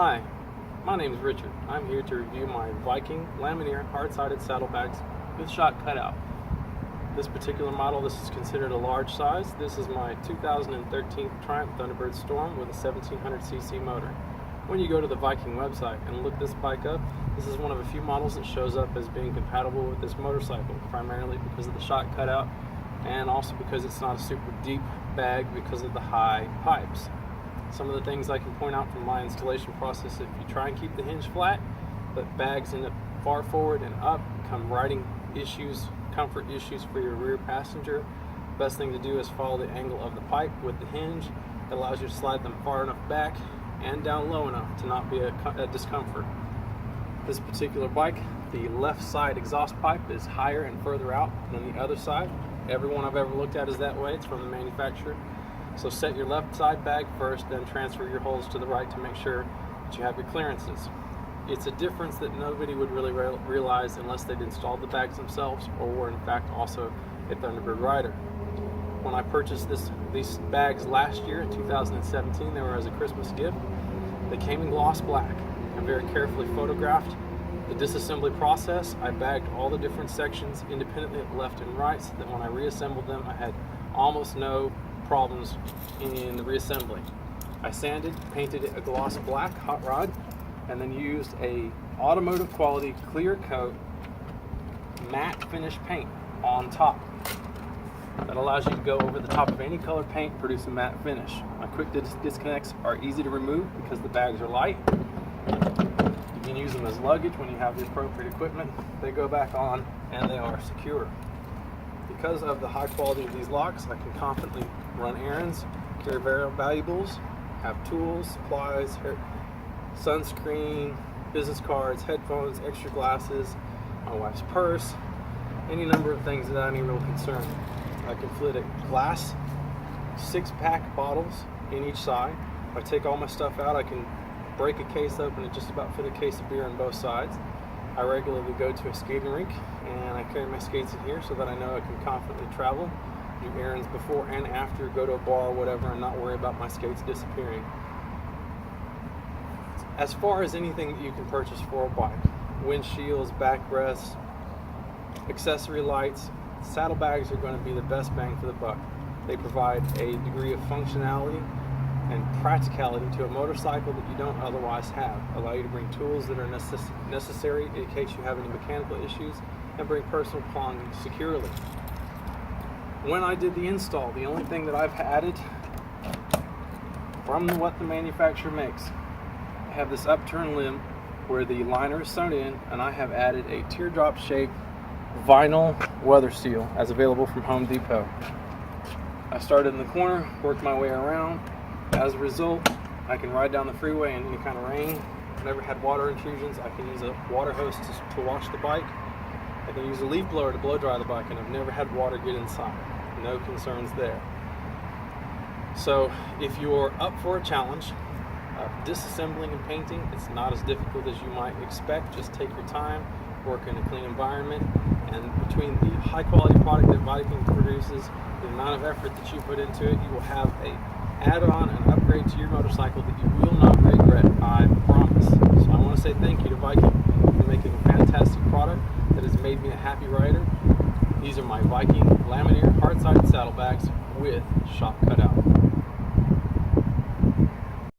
Hi, my name is Richard. I'm here to review my Viking Lamellar hard-sided saddlebags with shot cutout. This particular model, this is considered a large size. This is my 2013 Triumph Thunderbird Storm with a 1700cc motor. When you go to the Viking website and look this bike up, this is one of a few models that shows up as being compatible with this motorcycle, primarily because of the shot cutout and also because it's not a super deep bag because of the high pipes. Some of the things I can point out from my installation process: if you try and keep the hinge flat, but bags end up far forward and up, become riding issues, comfort issues for your rear passenger. Best thing to do is follow the angle of the pipe with the hinge. It allows you to slide them far enough back and down low enough to not be a discomfort. This particular bike, the left side exhaust pipe is higher and further out than the other side. Every one I've ever looked at is that way. It's from the manufacturer. So set your left side bag first, then transfer your holes to the right to make sure that you have your clearances. It's a difference that nobody would really realize unless they'd installed the bags themselves or were in fact also a Thunderbird rider. When I purchased these bags last year in 2017, they were as a Christmas gift. They came in gloss black. I very carefully photographed the disassembly process. I bagged all the different sections independently left and right so that when I reassembled them, I had almost no problems in the reassembly. I sanded, painted it a gloss black hot rod, and then used a automotive quality clear coat matte finish paint on top. That allows you to go over the top of any color paint, produce a matte finish. My quick disconnects are easy to remove because the bags are light. You can use them as luggage when you have the appropriate equipment. They go back on and they are secure. Because of the high quality of these locks, I can confidently run errands, carry valuables, have tools, supplies, sunscreen, business cards, headphones, extra glasses, my wife's purse, any number of things without any real concern. I can fit a glass 6-pack bottles in each side. If I take all my stuff out, I can break a case open and just about fit a case of beer on both sides. I regularly go to a skating rink and I carry my skates in here so that I know I can confidently travel, do errands before and after, go to a bar or whatever, and not worry about my skates disappearing. As far as anything that you can purchase for a bike, windshields, backrests, accessory lights, saddlebags are going to be the best bang for the buck. They provide a degree of functionality and practicality to a motorcycle that you don't otherwise have. Allow you to bring tools that are necessary in case you have any mechanical issues, and bring personal belongings securely. When I did the install, the only thing that I've added from what the manufacturer makes, I have this upturned limb where the liner is sewn in, and I have added a teardrop shaped vinyl weather seal as available from Home Depot. I started in the corner, worked my way around. As a result, I can ride down the freeway in any kind of rain. I've never had water intrusions. I can use a water hose to wash the bike. I can use a leaf blower to blow dry the bike, and I've never had water get inside. No concerns there. So if you're up for a challenge, disassembling and painting, it's not as difficult as you might expect. Just take your time, work in a clean environment, and between the high quality product that Viking produces, the amount of effort that you put into it, you will have a add-on and upgrade to your motorcycle that you will not regret, I promise. So I want to say thank you to Viking for making a fantastic product that has made me a happy rider. These are my Viking Lamellar hard-sided saddlebags with shop cutout.